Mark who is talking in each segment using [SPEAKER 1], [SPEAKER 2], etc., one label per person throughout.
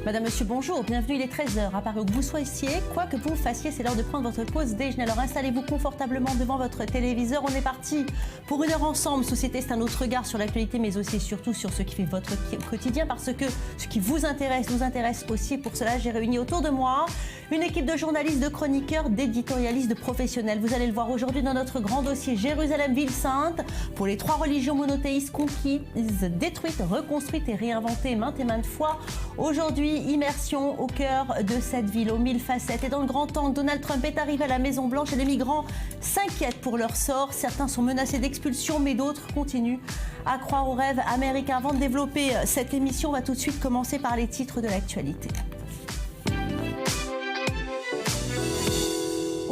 [SPEAKER 1] Madame, monsieur, bonjour, bienvenue, il est 13h. À part où vous soyez, quoi que vous fassiez, c'est l'heure de prendre votre pause déjeuner. Alors installez-vous confortablement devant votre téléviseur. On est parti pour une heure ensemble. Société, c'est un autre regard sur l'actualité, mais aussi et surtout sur ce qui fait votre quotidien, parce que ce qui vous intéresse nous intéresse aussi. Pour cela, j'ai réuni autour de moi une équipe de journalistes, de chroniqueurs, d'éditorialistes, de professionnels. Vous allez le voir aujourd'hui dans notre grand dossier Jérusalem, ville sainte, pour les 3 religions monothéistes conquises, détruites, reconstruites et réinventées maintes et maintes fois. Aujourd'hui, immersion au cœur de cette ville aux 1000 facettes. Et dans le grand angle, Donald Trump est arrivé à la Maison-Blanche et les migrants s'inquiètent pour leur sort. Certains sont menacés d'expulsion, mais d'autres continuent à croire aux rêves américains. Avant de développer cette émission, on va tout de suite commencer par les titres de l'actualité.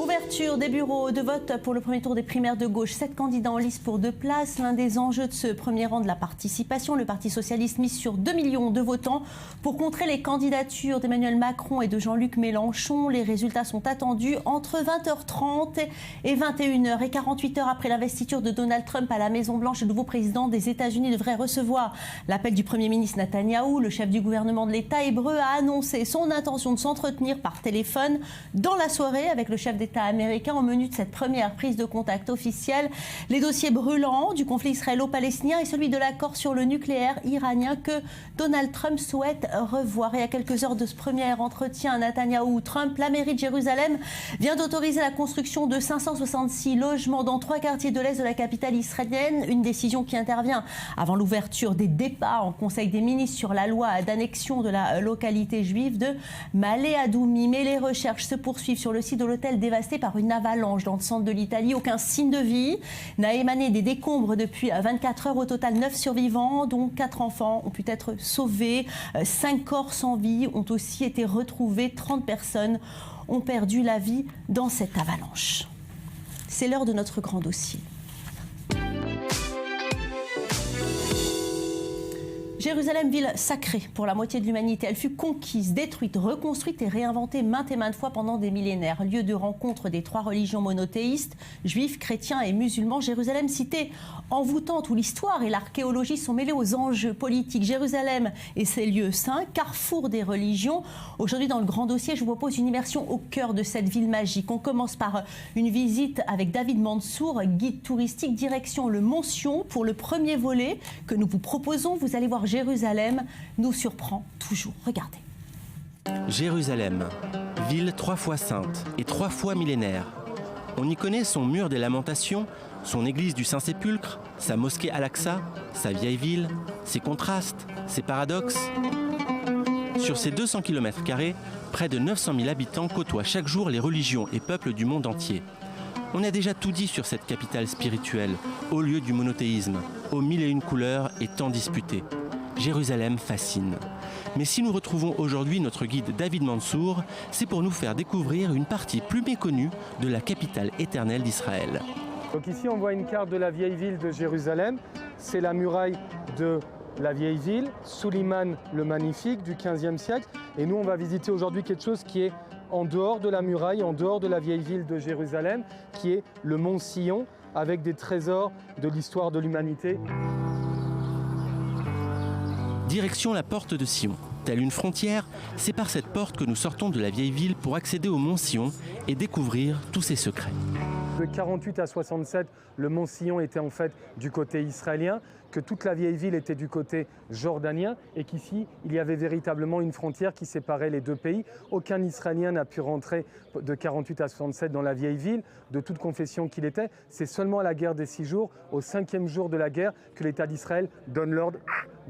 [SPEAKER 1] Ouverture des bureaux de vote pour le premier tour des primaires de gauche. 7 candidats en lice pour 2 places. L'un des enjeux de ce premier rang de la participation, le Parti socialiste mise sur 2 millions de votants pour contrer les candidatures d'Emmanuel Macron et de Jean-Luc Mélenchon. Les résultats sont attendus entre 20h30 et 21h. Et 48 heures après l'investiture de Donald Trump à la Maison-Blanche, le nouveau président des États-Unis devrait recevoir l'appel du Premier ministre Netanyahou. Le chef du gouvernement de l'État hébreu a annoncé son intention de s'entretenir par téléphone dans la soirée avec le chef d'État américain. Au menu de cette première prise de contact officielle, les dossiers brûlants du conflit israélo-palestinien et celui de l'accord sur le nucléaire iranien que Donald Trump souhaite revoir. Et à quelques heures de ce premier entretien Netanyahou-Trump, la mairie de Jérusalem vient d'autoriser la construction de 566 logements dans 3 quartiers de l'est de la capitale israélienne. Une décision qui intervient avant l'ouverture des débats en Conseil des ministres sur la loi d'annexion de la localité juive de Malé Adoumi. Mais les recherches se poursuivent sur le site de l'hôtel dévasté par une avalanche dans le centre de l'Italie. Aucun signe de vie n'a émané des décombres depuis 24 heures. Au total, 9 survivants, dont 4 enfants, ont pu être sauvés. 5 corps sans vie ont aussi été retrouvés. 30 personnes ont perdu la vie dans cette avalanche. C'est l'heure de notre grand dossier. Jérusalem, ville sacrée pour la moitié de l'humanité. Elle fut conquise, détruite, reconstruite et réinventée maintes et maintes fois pendant des millénaires. Lieu de rencontre des 3 religions monothéistes, juifs, chrétiens et musulmans. Jérusalem, cité envoûtante où l'histoire et l'archéologie sont mêlées aux enjeux politiques. Jérusalem et ses lieux saints, carrefour des religions. Aujourd'hui, dans le grand dossier, je vous propose une immersion au cœur de cette ville magique. On commence par une visite avec David Mansour, guide touristique, direction le Mont Sion pour le premier volet que nous vous proposons. Vous allez voir, Jérusalem nous surprend toujours. Regardez.
[SPEAKER 2] Jérusalem, ville 3 fois sainte et 3 fois millénaire. On y connaît son mur des lamentations, son église du Saint-Sépulcre, sa mosquée Al-Aqsa, sa vieille ville, ses contrastes, ses paradoxes. Sur ces 200 km², près de 900 000 habitants côtoient chaque jour les religions et peuples du monde entier. On a déjà tout dit sur cette capitale spirituelle, au lieu du monothéisme, aux 1001 couleurs et tant disputées. Jérusalem fascine. Mais si nous retrouvons aujourd'hui notre guide David Mansour, c'est pour nous faire découvrir une partie plus méconnue de la capitale éternelle d'Israël.
[SPEAKER 3] Donc ici on voit une carte de la vieille ville de Jérusalem. C'est la muraille de la vieille ville, Suleiman le Magnifique du XVe siècle. Et nous on va visiter aujourd'hui quelque chose qui est en dehors de la muraille, en dehors de la vieille ville de Jérusalem, qui est le mont Sion, avec des trésors de l'histoire de l'humanité.
[SPEAKER 2] Direction la porte de Sion. Telle une frontière, c'est par cette porte que nous sortons de la vieille ville pour accéder au mont Sion et découvrir tous ses secrets.
[SPEAKER 3] De 48 à 67, le mont Sion était en fait du côté israélien, que toute la vieille ville était du côté jordanien et qu'ici, il y avait véritablement une frontière qui séparait les 2 pays. Aucun Israélien n'a pu rentrer de 48 à 67 dans la vieille ville, de toute confession qu'il était. C'est seulement à la guerre des 6 jours, au 5e jour de la guerre, que l'État d'Israël donne l'ordre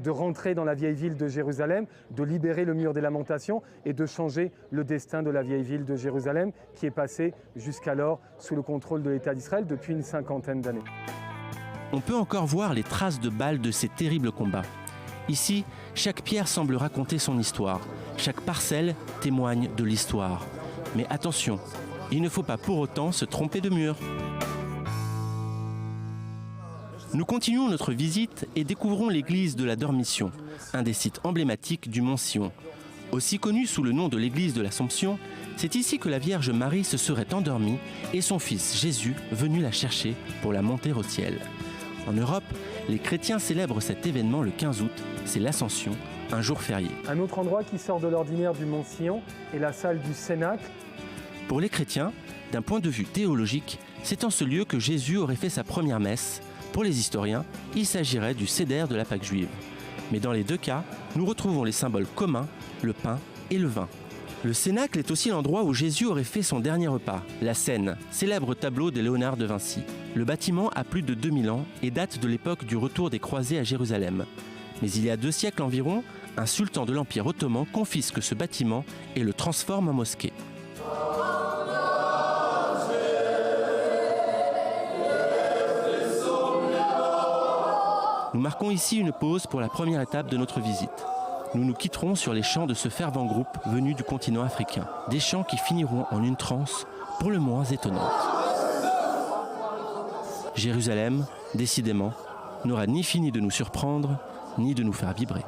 [SPEAKER 3] de rentrer dans la vieille ville de Jérusalem, de libérer le mur des lamentations et de changer le destin de la vieille ville de Jérusalem qui est passée jusqu'alors sous le contrôle de l'État d'Israël depuis une 50aine d'années.
[SPEAKER 2] On peut encore voir les traces de balles de ces terribles combats. Ici, chaque pierre semble raconter son histoire. Chaque parcelle témoigne de l'histoire. Mais attention, il ne faut pas pour autant se tromper de mur. Nous continuons notre visite et découvrons l'église de la Dormition, un des sites emblématiques du mont Sion. Aussi connue sous le nom de l'église de l'Assomption, c'est ici que la Vierge Marie se serait endormie et son fils Jésus venu la chercher pour la monter au ciel. En Europe, les chrétiens célèbrent cet événement le 15 août, c'est l'Ascension, un jour férié.
[SPEAKER 3] Un autre endroit qui sort de l'ordinaire du Mont Sion est la salle du Cénacle.
[SPEAKER 2] Pour les chrétiens, d'un point de vue théologique, c'est en ce lieu que Jésus aurait fait sa première messe. Pour les historiens, il s'agirait du Seder de la Pâque juive. Mais dans les deux cas, nous retrouvons les symboles communs, le pain et le vin. Le Cénacle est aussi l'endroit où Jésus aurait fait son dernier repas, la Cène, célèbre tableau de Léonard de Vinci. Le bâtiment a plus de 2000 ans et date de l'époque du retour des croisés à Jérusalem. Mais il y a 2 siècles environ, un sultan de l'Empire ottoman confisque ce bâtiment et le transforme en mosquée. Nous marquons ici une pause pour la première étape de notre visite. Nous nous quitterons sur les chants de ce fervent groupe venu du continent africain. Des chants qui finiront en une transe pour le moins étonnante. Jérusalem, décidément, n'aura ni fini de nous surprendre, ni de nous faire vibrer.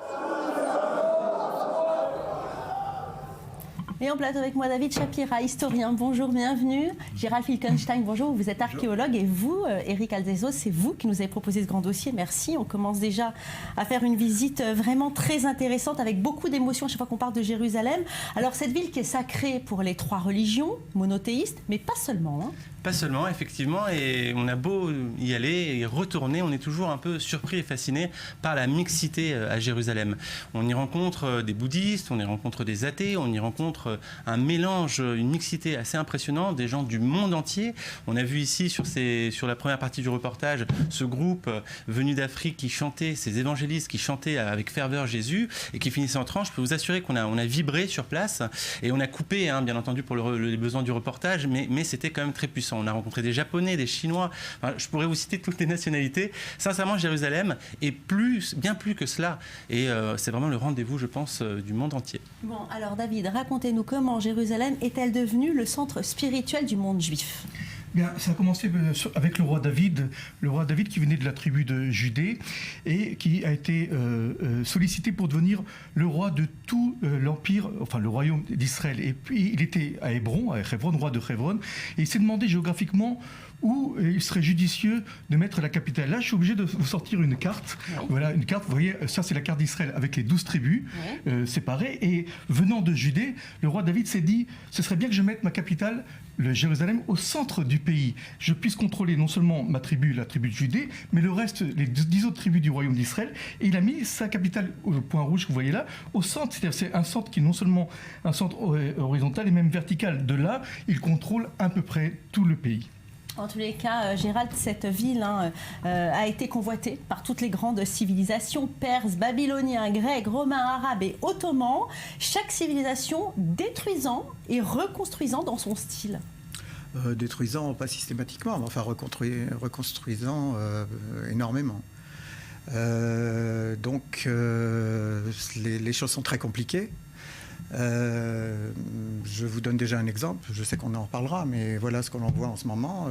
[SPEAKER 1] Et en plateau avec moi, David Shapira, historien. Bonjour, bienvenue. Gérald Filkenstein, bonjour. Vous êtes archéologue et vous, Eric Aldezo, c'est vous qui nous avez proposé ce grand dossier. Merci. On commence déjà à faire une visite vraiment très intéressante avec beaucoup d'émotions à chaque fois qu'on parle de Jérusalem. Alors, cette ville qui est sacrée pour les 3 religions monothéistes, mais pas seulement. Hein.
[SPEAKER 4] Pas seulement, effectivement, et on a beau y aller et retourner, on est toujours un peu surpris et fasciné par la mixité à Jérusalem. On y rencontre des bouddhistes, on y rencontre des athées, on y rencontre un mélange, une mixité assez impressionnante, des gens du monde entier. On a vu ici sur la première partie du reportage ce groupe venu d'Afrique qui chantait, ces évangélistes qui chantaient avec ferveur Jésus et qui finissaient en transe. Je peux vous assurer qu'on a vibré sur place et on a coupé, bien entendu, pour les besoins du reportage, mais c'était quand même très puissant. On a rencontré des Japonais, des Chinois, je pourrais vous citer toutes les nationalités. Sincèrement, Jérusalem est bien plus que cela. Et c'est vraiment le rendez-vous, je pense, du monde entier.
[SPEAKER 1] Bon, alors David, racontez-nous comment Jérusalem est-elle devenue le centre spirituel du monde juif ?
[SPEAKER 5] Bien, ça a commencé avec le roi David qui venait de la tribu de Judée et qui a été sollicité pour devenir le roi de tout l'empire, enfin le royaume d'Israël. Et puis il était à Hébron, roi de Hébron, et il s'est demandé géographiquement où il serait judicieux de mettre la capitale. Là, je suis obligé de vous sortir une carte. Oui. Voilà, une carte, vous voyez, ça c'est la carte d'Israël avec les 12 tribus séparées. Et venant de Judée, le roi David s'est dit, ce serait bien que je mette ma capitale, le Jérusalem, au centre du pays. Je puisse contrôler non seulement ma tribu, la tribu de Judée, mais le reste, les 10 autres tribus du royaume d'Israël. Et il a mis sa capitale, au point rouge que vous voyez là, au centre. C'est-à-dire c'est un centre qui est non seulement un centre horizontal et même vertical. De là, il contrôle à peu près tout le pays.
[SPEAKER 1] En tous les cas, Gérald, cette ville a été convoitée par toutes les grandes civilisations, perses, babyloniens, grecs, romains, arabes et ottomans, chaque civilisation détruisant et reconstruisant dans son style.
[SPEAKER 6] Détruisant, pas systématiquement, mais enfin reconstruisant énormément. Donc les choses sont très compliquées. Je vous donne déjà un exemple, je sais qu'on en reparlera, mais voilà ce qu'on en voit en ce moment.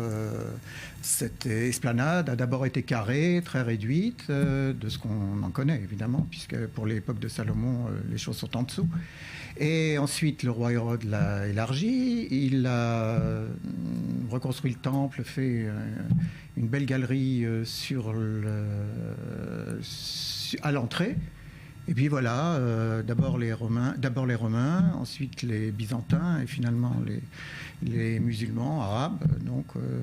[SPEAKER 6] Cette esplanade a d'abord été carrée, très réduite, de ce qu'on en connaît évidemment, puisque pour l'époque de Salomon, les choses sont en dessous. Et ensuite, le roi Hérode l'a élargi, il a reconstruit le temple, fait une belle galerie à l'entrée. Et puis voilà, d'abord les Romains, ensuite les Byzantins et finalement les musulmans arabes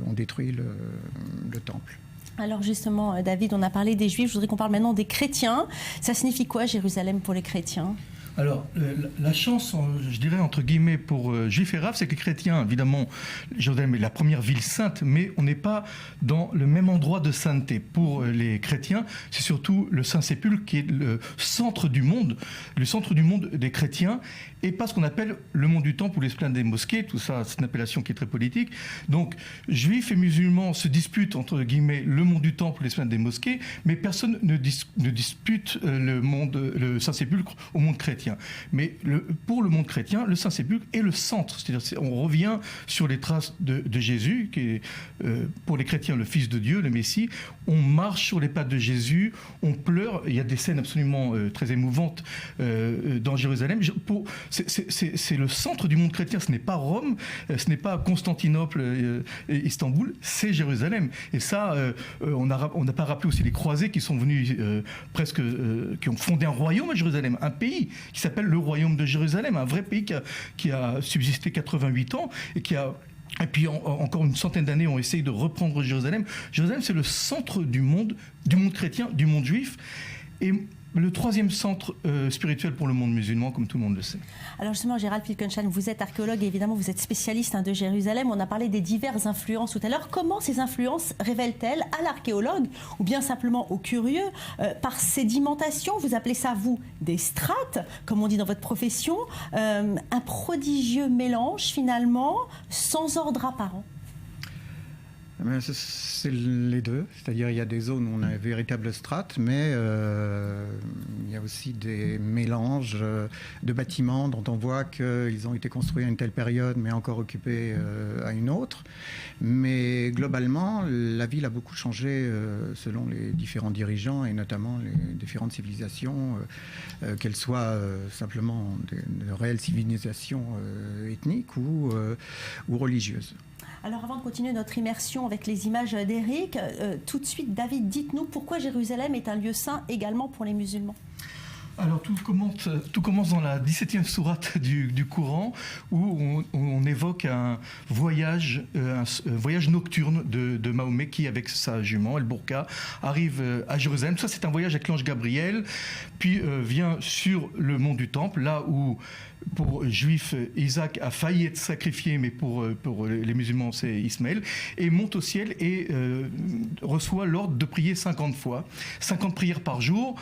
[SPEAKER 6] ont détruit le temple.
[SPEAKER 1] Alors justement, David, on a parlé des Juifs, je voudrais qu'on parle maintenant des chrétiens. Ça signifie quoi, Jérusalem, pour les chrétiens ?
[SPEAKER 5] Alors, la chance, je dirais, entre guillemets, pour Juifs et Arabes, c'est que les chrétiens, évidemment, Jérusalem est la première ville sainte, mais on n'est pas dans le même endroit de sainteté. Pour les chrétiens, c'est surtout le Saint-Sépulcre qui est le centre du monde des chrétiens, et pas ce qu'on appelle le mont du Temple ou l'esplanade des mosquées, tout ça, c'est une appellation qui est très politique. Donc, Juifs et musulmans se disputent, entre guillemets, le mont du Temple ou l'esplanade des mosquées, mais personne ne dispute le Saint-Sépulcre au monde chrétien. chrétien. Mais pour le monde chrétien, le Saint-Sépulcre est le centre. C'est-à-dire, on revient sur les traces de Jésus, qui est pour les chrétiens le Fils de Dieu, le Messie. On marche sur les pas de Jésus, on pleure. Il y a des scènes absolument très émouvantes dans Jérusalem. C'est le centre du monde chrétien. Ce n'est pas Rome, ce n'est pas Constantinople et Istanbul, c'est Jérusalem. Et ça, on n'a pas rappelé aussi les croisés qui sont venus qui ont fondé un royaume à Jérusalem, un pays qui s'appelle le royaume de Jérusalem, un vrai pays qui a subsisté 88 ans et puis encore une centaine d'années ont essayé de reprendre Jérusalem. Jérusalem, c'est le centre du monde chrétien, du monde juif, et le troisième centre spirituel pour le monde musulman, comme tout le monde le sait.
[SPEAKER 1] Alors justement, Gérald Filkenstein, vous êtes archéologue et évidemment vous êtes spécialiste de Jérusalem. On a parlé des diverses influences tout à l'heure. Comment ces influences révèlent-elles à l'archéologue ou bien simplement aux curieux par sédimentation? Vous appelez ça, vous, des strates, comme on dit dans votre profession. Un prodigieux mélange finalement, sans ordre apparent.
[SPEAKER 6] C'est les deux, c'est-à-dire il y a des zones où on a une véritable strate, mais il y a aussi des mélanges de bâtiments dont on voit qu'ils ont été construits à une telle période, mais encore occupés à une autre. Mais globalement, la ville a beaucoup changé selon les différents dirigeants et notamment les différentes civilisations, qu'elles soient simplement de réelles civilisations ethniques ou religieuses.
[SPEAKER 1] Alors avant de continuer notre immersion avec les images d'Éric, tout de suite David, dites-nous pourquoi Jérusalem est un lieu saint également pour les musulmans.
[SPEAKER 5] Alors tout commence dans la 17e sourate du Coran où on évoque un voyage nocturne de Mahomet qui, avec sa jument, El Bourka, arrive à Jérusalem. Ça, c'est un voyage avec l'ange Gabriel, puis vient sur le mont du Temple, là où pour juifs, Isaac a failli être sacrifié, mais pour les musulmans, c'est Ismaël, et monte au ciel et reçoit l'ordre de prier 50 fois, 50 prières par jour.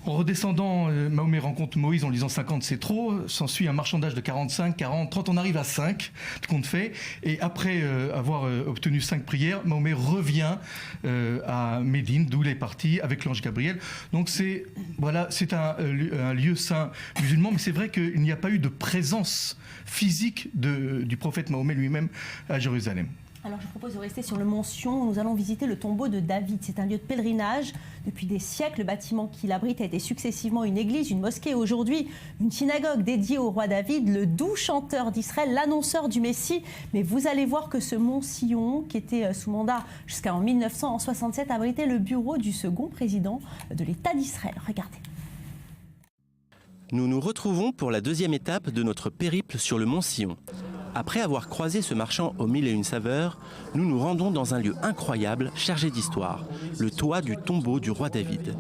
[SPEAKER 5] En redescendant, Mahomet rencontre Moïse en lisant 50, c'est trop. S'ensuit un marchandage de 45, 40, 30, on arrive à 5, tout compte fait. Et après avoir obtenu 5 prières, Mahomet revient à Médine, d'où il est parti, avec l'ange Gabriel. Donc c'est un lieu saint musulman, mais c'est vrai qu'il n'y a pas eu de présence physique du prophète Mahomet lui-même à Jérusalem.
[SPEAKER 1] Alors je vous propose de rester sur le mont Sion où nous allons visiter le tombeau de David. C'est un lieu de pèlerinage. Depuis des siècles, le bâtiment qui l'abrite a été successivement une église, une mosquée et aujourd'hui une synagogue dédiée au roi David, le doux chanteur d'Israël, l'annonceur du Messie. Mais vous allez voir que ce mont Sion, qui était sous mandat jusqu'en 1967, abritait le bureau du second président de l'État d'Israël. Regardez.
[SPEAKER 2] Nous nous retrouvons pour la deuxième étape de notre périple sur le mont Sion. Après avoir croisé ce marchand aux mille et une saveurs, nous nous rendons dans un lieu incroyable, chargé d'histoire, le toit du tombeau du roi David.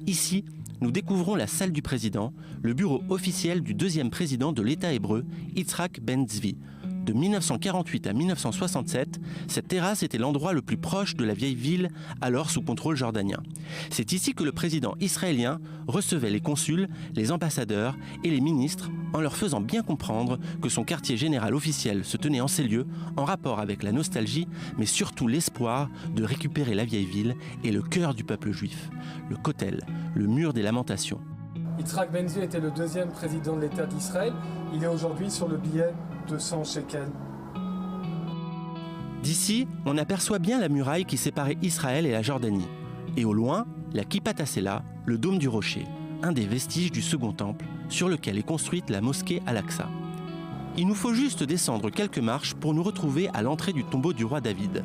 [SPEAKER 2] Ici, nous découvrons la salle du président, le bureau officiel du deuxième président de l'État hébreu, Yitzhak Ben Zvi. De 1948 à 1967, cette terrasse était l'endroit le plus proche de la vieille ville, alors sous contrôle jordanien. C'est ici que le président israélien recevait les consuls, les ambassadeurs et les ministres en leur faisant bien comprendre que son quartier général officiel se tenait en ces lieux en rapport avec la nostalgie, mais surtout l'espoir de récupérer la vieille ville et le cœur du peuple juif, le Kotel, le mur des lamentations.
[SPEAKER 3] Yitzhak Ben Zvi était le deuxième président de l'État d'Israël. Il est aujourd'hui sur le billet de 100 shekels.
[SPEAKER 2] D'ici, on aperçoit bien la muraille qui séparait Israël et la Jordanie. Et au loin, la Kippat HaSela, le dôme du rocher, un des vestiges du second temple, sur lequel est construite la mosquée Al-Aqsa. Il nous faut juste descendre quelques marches pour nous retrouver à l'entrée du tombeau du roi David,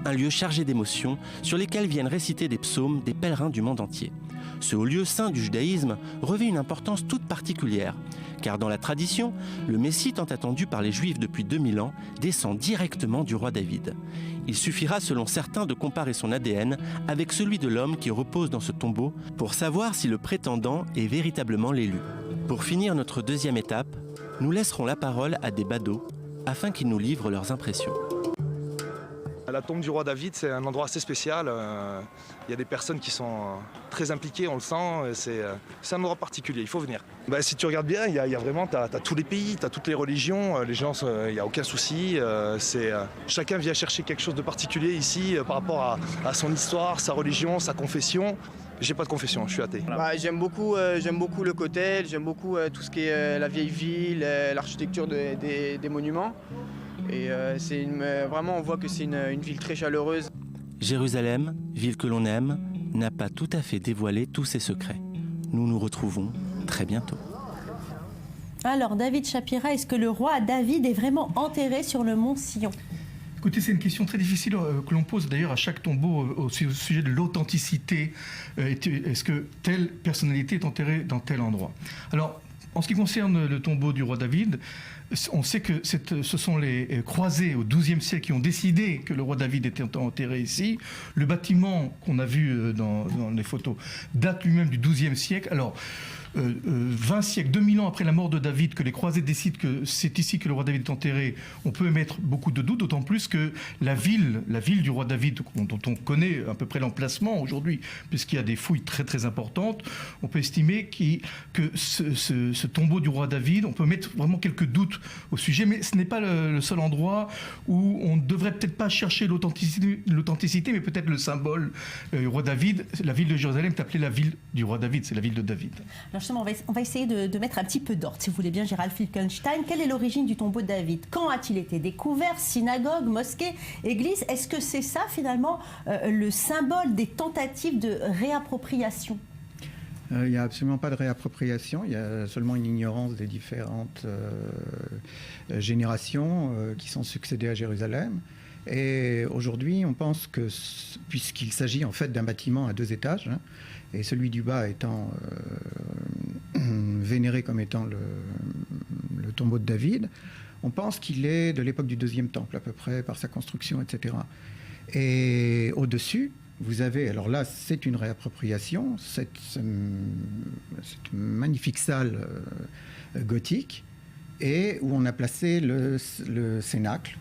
[SPEAKER 2] un lieu chargé d'émotions sur lesquels viennent réciter des psaumes des pèlerins du monde entier. Ce haut lieu saint du judaïsme revêt une importance toute particulière, car dans la tradition, le Messie tant attendu par les Juifs depuis 2000 ans descend directement du roi David. Il suffira selon certains de comparer son ADN avec celui de l'homme qui repose dans ce tombeau pour savoir si le prétendant est véritablement l'élu. Pour finir notre deuxième étape, nous laisserons la parole à des badauds afin qu'ils nous livrent leurs impressions.
[SPEAKER 7] La tombe du roi David, c'est un endroit assez spécial. Il y a des personnes qui sont très impliquées, on le sent. C'est un endroit particulier, il faut venir. Si tu regardes bien, il y a vraiment t'as tous les pays, tu as toutes les religions. Les gens, il n'y a aucun souci. Chacun vient chercher quelque chose de particulier ici par rapport à son histoire, sa religion, sa confession. J'ai pas de confession, je suis athée.
[SPEAKER 8] J'aime beaucoup le Kotel, j'aime beaucoup tout ce qui est la vieille ville, l'architecture des monuments. Et vraiment, on voit que c'est une ville très chaleureuse.
[SPEAKER 2] Jérusalem, ville que l'on aime, n'a pas tout à fait dévoilé tous ses secrets. Nous nous retrouvons très bientôt.
[SPEAKER 1] Alors, David Shapira, est-ce que le roi David est vraiment enterré sur le mont Sion ?
[SPEAKER 5] Écoutez, c'est une question très difficile que l'on pose d'ailleurs à chaque tombeau au sujet de l'authenticité. Est-ce que telle personnalité est enterrée dans tel endroit? Alors, en ce qui concerne le tombeau du roi David, on sait que ce sont les croisés au XIIe siècle qui ont décidé que le roi David était enterré ici. Le bâtiment qu'on a vu dans les photos date lui-même du XIIe siècle. Alors, 20 siècles, 2000 ans après la mort de David, que les croisés décident que c'est ici que le roi David est enterré, on peut émettre beaucoup de doutes, d'autant plus que la ville du roi David, dont on connaît à peu près l'emplacement aujourd'hui, puisqu'il y a des fouilles très très importantes, on peut estimer que ce tombeau du roi David, on peut mettre vraiment quelques doutes au sujet, mais ce n'est pas le seul endroit où on ne devrait peut-être pas chercher l'authenticité, mais peut-être le symbole du roi David. La ville de Jérusalem est appelée la ville du roi David, c'est la ville de David.
[SPEAKER 1] Alors justement, on va essayer de mettre un petit peu d'ordre, si vous voulez bien, Gérald Filkenstein. Quelle est l'origine du tombeau de David? Quand a-t-il été découvert? Synagogue, mosquée, église? Est-ce que c'est ça, finalement, le symbole des tentatives de réappropriation?
[SPEAKER 6] Il n'y a absolument pas de réappropriation, il y a seulement une ignorance des différentes générations qui sont succédées à Jérusalem. Et aujourd'hui, on pense que, puisqu'il s'agit en fait d'un bâtiment à 2 étages, et celui du bas étant vénéré comme étant le tombeau de David, on pense qu'il est de l'époque du deuxième temple à peu près, par sa construction, etc. Et au-dessus, vous avez, alors là c'est une réappropriation, cette magnifique salle gothique, et où on a placé le cénacle,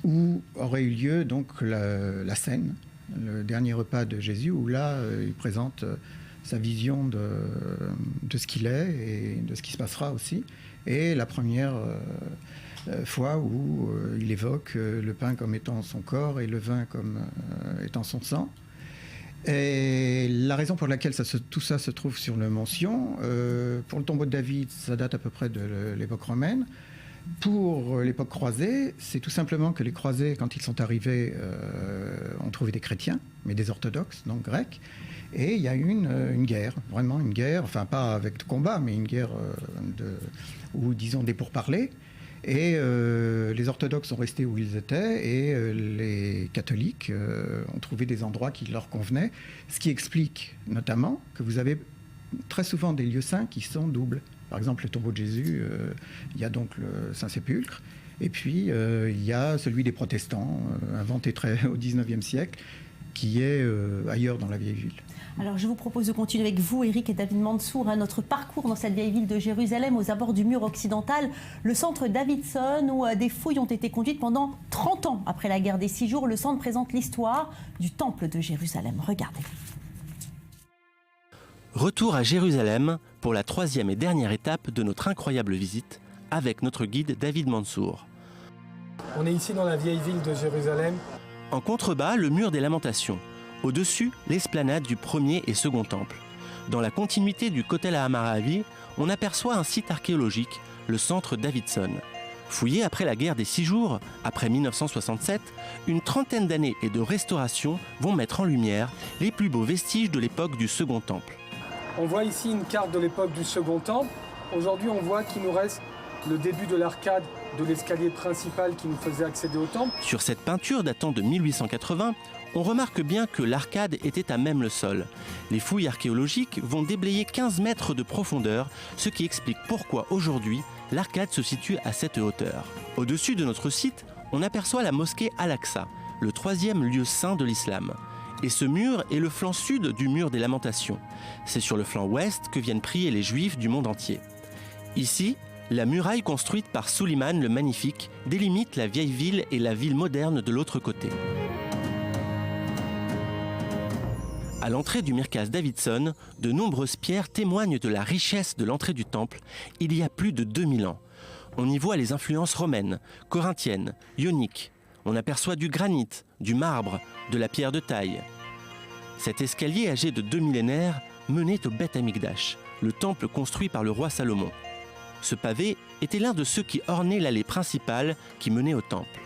[SPEAKER 6] où aurait eu lieu donc la scène, le dernier repas de Jésus, où là il présente sa vision de ce qu'il est et de ce qui se passera aussi, et la première fois où il évoque le pain comme étant son corps et le vin comme étant son sang. Et la raison pour laquelle tout ça se trouve sur le mont Sion, pour le tombeau de David, ça date à peu près de l'époque romaine. Pour l'époque croisée, c'est tout simplement que les croisés, quand ils sont arrivés, ont trouvé des chrétiens, mais des orthodoxes, donc grecs. Et il y a eu une guerre, vraiment une guerre, enfin pas avec de combat, mais une guerre ou disons des pourparlers. Et les orthodoxes sont restés où ils étaient, et les catholiques ont trouvé des endroits qui leur convenaient, ce qui explique notamment que vous avez très souvent des lieux saints qui sont doubles. Par exemple, le tombeau de Jésus, il y a donc le Saint-Sépulcre, et puis il y a celui des protestants, inventé au XIXe siècle, qui est ailleurs dans la vieille ville.
[SPEAKER 1] Alors je vous propose de continuer avec vous, Eric et David Mansour, notre parcours dans cette vieille ville de Jérusalem, aux abords du mur occidental, le centre Davidson, où des fouilles ont été conduites pendant 30 ans après la guerre des 6 jours. Le centre présente l'histoire du temple de Jérusalem. Regardez.
[SPEAKER 2] Retour à Jérusalem pour la 3e et dernière étape de notre incroyable visite avec notre guide David Mansour.
[SPEAKER 3] On est ici dans la vieille ville de Jérusalem.
[SPEAKER 2] En contrebas, le mur des Lamentations. Au-dessus, l'esplanade du premier et second temple. Dans la continuité du Kotel HaMaaravi, on aperçoit un site archéologique, le centre Davidson. Fouillé après la guerre des 6 jours, après 1967, une trentaine d'années et de restauration vont mettre en lumière les plus beaux vestiges de l'époque du second temple.
[SPEAKER 3] On voit ici une carte de l'époque du second temple. Aujourd'hui, on voit qu'il nous reste le début de l'arcade de l'escalier principal qui nous faisait accéder au temple.
[SPEAKER 2] Sur cette peinture datant de 1880, on remarque bien que l'arcade était à même le sol. Les fouilles archéologiques vont déblayer 15 mètres de profondeur, ce qui explique pourquoi aujourd'hui l'arcade se situe à cette hauteur. Au-dessus de notre site, on aperçoit la mosquée Al-Aqsa, le 3e lieu saint de l'islam. Et ce mur est le flanc sud du mur des Lamentations. C'est sur le flanc ouest que viennent prier les Juifs du monde entier. Ici, la muraille construite par Suleiman le Magnifique délimite la vieille ville et la ville moderne de l'autre côté. À l'entrée du Mirkaz Davidson, de nombreuses pierres témoignent de la richesse de l'entrée du temple il y a plus de 2000 ans. On y voit les influences romaines, corinthiennes, ioniques. On aperçoit du granit, du marbre, de la pierre de taille. Cet escalier âgé de 2 millénaires menait au Beth Amikdash, le temple construit par le roi Salomon. Ce pavé était l'un de ceux qui ornaient l'allée principale qui menait au temple.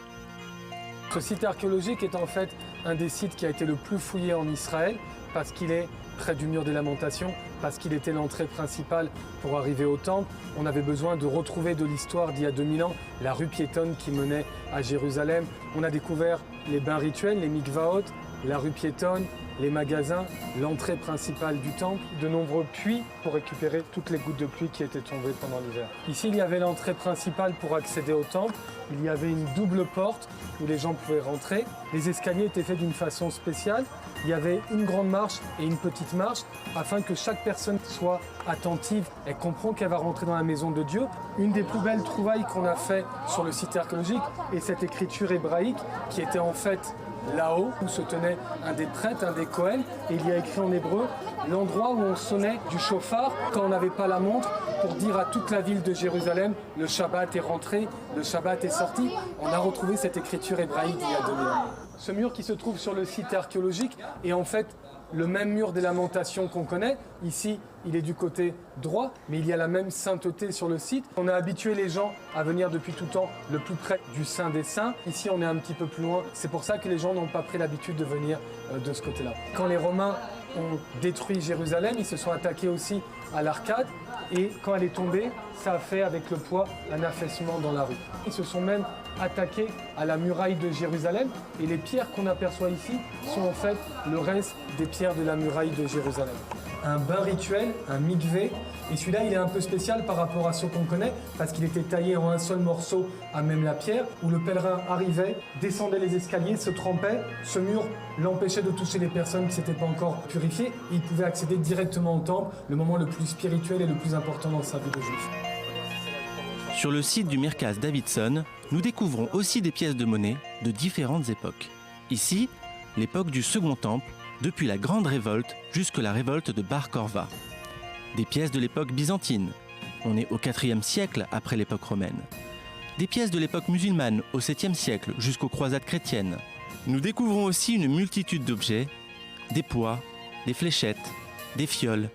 [SPEAKER 3] Ce site archéologique est en fait un des sites qui a été le plus fouillé en Israël parce qu'il est près du mur des Lamentations, parce qu'il était l'entrée principale pour arriver au temple. On avait besoin de retrouver de l'histoire d'il y a 2000 ans, la rue piétonne qui menait à Jérusalem. On a découvert les bains rituels, les mikvaot, la rue piétonne, les magasins, l'entrée principale du temple, de nombreux puits pour récupérer toutes les gouttes de pluie qui étaient tombées pendant l'hiver. Ici, il y avait l'entrée principale pour accéder au temple. Il y avait une double porte où les gens pouvaient rentrer. Les escaliers étaient faits d'une façon spéciale. Il y avait une grande marche et une petite marche afin que chaque personne soit attentive et comprend qu'elle va rentrer dans la maison de Dieu. Une des plus belles trouvailles qu'on a fait sur le site archéologique est cette écriture hébraïque qui était en fait là-haut où se tenait un des prêtres, un des Kohen, et il y a écrit en hébreu l'endroit où on sonnait du chauffard quand on n'avait pas la montre pour dire à toute la ville de Jérusalem le Shabbat est rentré, le Shabbat est sorti. On a retrouvé cette écriture hébraïque d'il y a 2000 ans. Ce mur qui se trouve sur le site archéologique est en fait le même mur des Lamentations qu'on connaît. Ici, il est du côté droit, mais il y a la même sainteté sur le site. On a habitué les gens à venir depuis tout temps le plus près du Saint des Saints. Ici, on est un petit peu plus loin. C'est pour ça que les gens n'ont pas pris l'habitude de venir de ce côté-là. Quand les Romains ont détruit Jérusalem, ils se sont attaqués aussi à l'arcade. Et quand elle est tombée, ça a fait avec le poids un affaissement dans la rue. Ils se sont même attaqués à la muraille de Jérusalem. Et les pierres qu'on aperçoit ici sont en fait le reste des pierres de la muraille de Jérusalem. Un bain rituel, un mikvé. Et celui-là, il est un peu spécial par rapport à ceux qu'on connaît, parce qu'il était taillé en un seul morceau à même la pierre, où le pèlerin arrivait, descendait les escaliers, se trempait. Ce mur l'empêchait de toucher les personnes qui ne s'étaient pas encore purifiées. Et il pouvait accéder directement au temple, le moment le plus spirituel et le plus important dans sa vie de juif.
[SPEAKER 2] Sur le site du Merkaz Davidson, nous découvrons aussi des pièces de monnaie de différentes époques. Ici, l'époque du Second Temple, depuis la Grande Révolte jusqu'à la révolte de Bar Korva. Des pièces de l'époque byzantine, on est au IVe siècle après l'époque romaine. Des pièces de l'époque musulmane au 7e siècle jusqu'aux croisades chrétiennes. Nous découvrons aussi une multitude d'objets, des poids, des fléchettes, des fioles,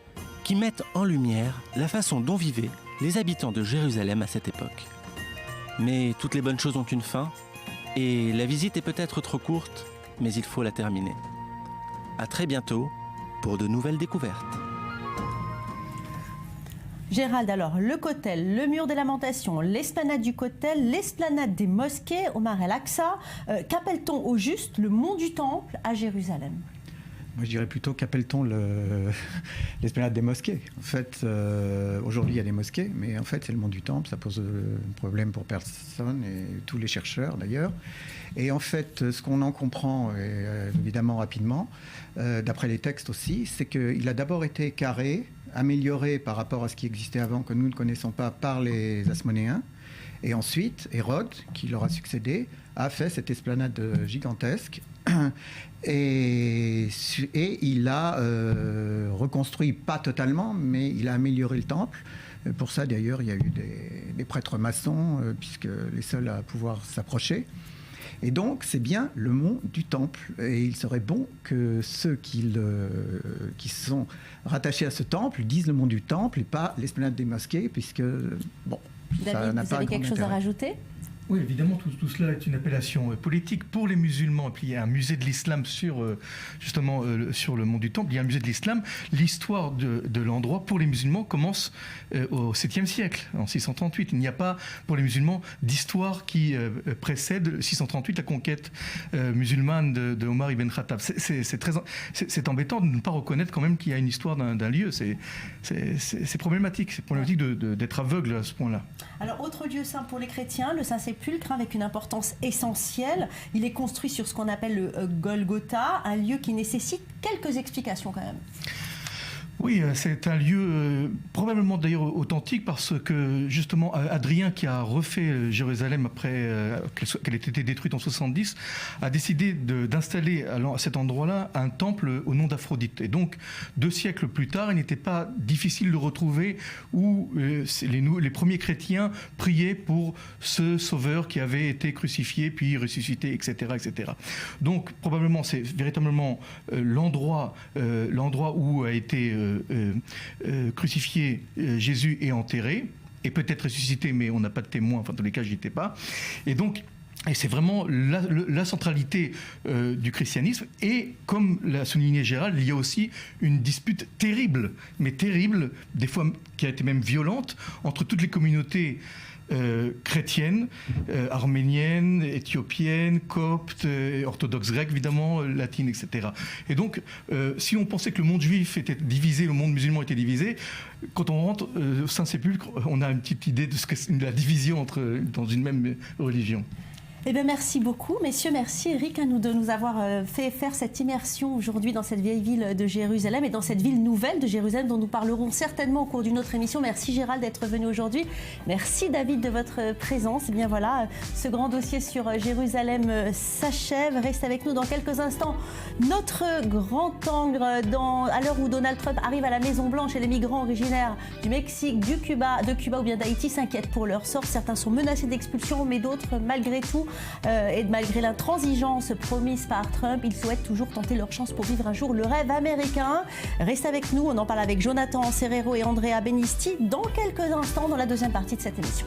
[SPEAKER 2] qui mettent en lumière la façon dont vivaient les habitants de Jérusalem à cette époque. Mais toutes les bonnes choses ont une fin, et la visite est peut-être trop courte, mais il faut la terminer. À très bientôt pour de nouvelles découvertes.
[SPEAKER 1] Gérald, alors, le Kotel, le mur des Lamentations, l'esplanade du Kotel, l'esplanade des mosquées, Omar El-Aqsa. Qu'appelle-t-on au juste le mont du Temple à Jérusalem ?
[SPEAKER 6] Moi, je dirais plutôt qu'appelle-t-on l'esplanade des mosquées. En fait, aujourd'hui, il y a des mosquées, mais en fait, c'est le mont du Temple. Ça pose un problème pour personne, et tous les chercheurs, d'ailleurs. Et en fait, ce qu'on en comprend, évidemment rapidement, d'après les textes aussi, c'est qu'il a d'abord été carré, amélioré par rapport à ce qui existait avant, que nous ne connaissons pas, par les Asmonéens. Et ensuite, Hérode, qui leur a succédé, a fait cette esplanade gigantesque. Et il a reconstruit, pas totalement, mais il a amélioré le temple. Pour ça, d'ailleurs, il y a eu des prêtres maçons, puisque les seuls à pouvoir s'approcher. Et donc, c'est bien le mont du Temple. Et il serait bon que ceux qui sont rattachés à ce temple disent le mont du Temple et pas l'esplanade des mosquées, puisque, bon,
[SPEAKER 1] David,
[SPEAKER 6] ça n'a
[SPEAKER 1] vous
[SPEAKER 6] pas
[SPEAKER 1] avez
[SPEAKER 6] grand
[SPEAKER 1] quelque chose à
[SPEAKER 6] intérêt.
[SPEAKER 1] rajouter ?
[SPEAKER 5] Oui, évidemment, tout cela est une appellation politique pour les musulmans. Et puis, il y a un musée de l'islam justement sur le mont du Temple. Il y a un musée de l'islam. L'histoire de l'endroit pour les musulmans commence au 7e siècle, en 638. Il n'y a pas, pour les musulmans, d'histoire qui précède 638, la conquête musulmane de Omar ibn Khattab. C'est embêtant de ne pas reconnaître quand même qu'il y a une histoire d'un lieu. C'est problématique. C'est problématique d'être aveugle à ce point-là.
[SPEAKER 1] Alors, autre lieu saint pour les chrétiens, le Saint-Sépulcre, avec une importance essentielle. Il est construit sur ce qu'on appelle le Golgotha, un lieu qui nécessite quelques explications quand même.
[SPEAKER 5] Oui, c'est un lieu probablement d'ailleurs authentique parce que justement Adrien, qui a refait Jérusalem après qu'elle ait été détruite en 70, a décidé d'installer à cet endroit-là un temple au nom d'Aphrodite. Et donc 2 siècles plus tard, il n'était pas difficile de retrouver où les premiers chrétiens priaient pour ce sauveur qui avait été crucifié puis ressuscité, etc., etc. Donc probablement c'est véritablement l'endroit où a été crucifié Jésus et enterré, et peut-être ressuscité, mais on n'a pas de témoin, enfin, dans tous les cas, j'y étais pas. Et donc, c'est vraiment la centralité du christianisme. Et comme l'a souligné Gérald, il y a aussi une dispute terrible, mais terrible, des fois qui a été même violente, entre toutes les communautés chrétiennes, arméniennes, éthiopiennes, coptes, orthodoxes grecs, évidemment, latines, etc. Et donc, si on pensait que le monde juif était divisé, le monde musulman était divisé, quand on rentre au Saint-Sépulcre, on a une petite idée de ce que c'est la division dans une même religion.
[SPEAKER 1] Eh bien, merci beaucoup, messieurs. Merci, Eric, de nous avoir fait faire cette immersion aujourd'hui dans cette vieille ville de Jérusalem et dans cette ville nouvelle de Jérusalem dont nous parlerons certainement au cours d'une autre émission. Merci, Gérald, d'être venu aujourd'hui. Merci, David, de votre présence. Eh bien, voilà, ce grand dossier sur Jérusalem s'achève. Reste avec nous dans quelques instants. Notre grand angle, à l'heure où Donald Trump arrive à la Maison-Blanche et les migrants originaires du Mexique, de Cuba ou bien d'Haïti s'inquiètent pour leur sort. Certains sont menacés d'expulsion, mais d'autres, malgré tout, et malgré l'intransigeance promise par Trump, ils souhaitent toujours tenter leur chance pour vivre un jour le rêve américain. Reste avec nous, on en parle avec Jonathan Serrero et Andrea Benisti dans quelques instants dans la deuxième partie de cette émission.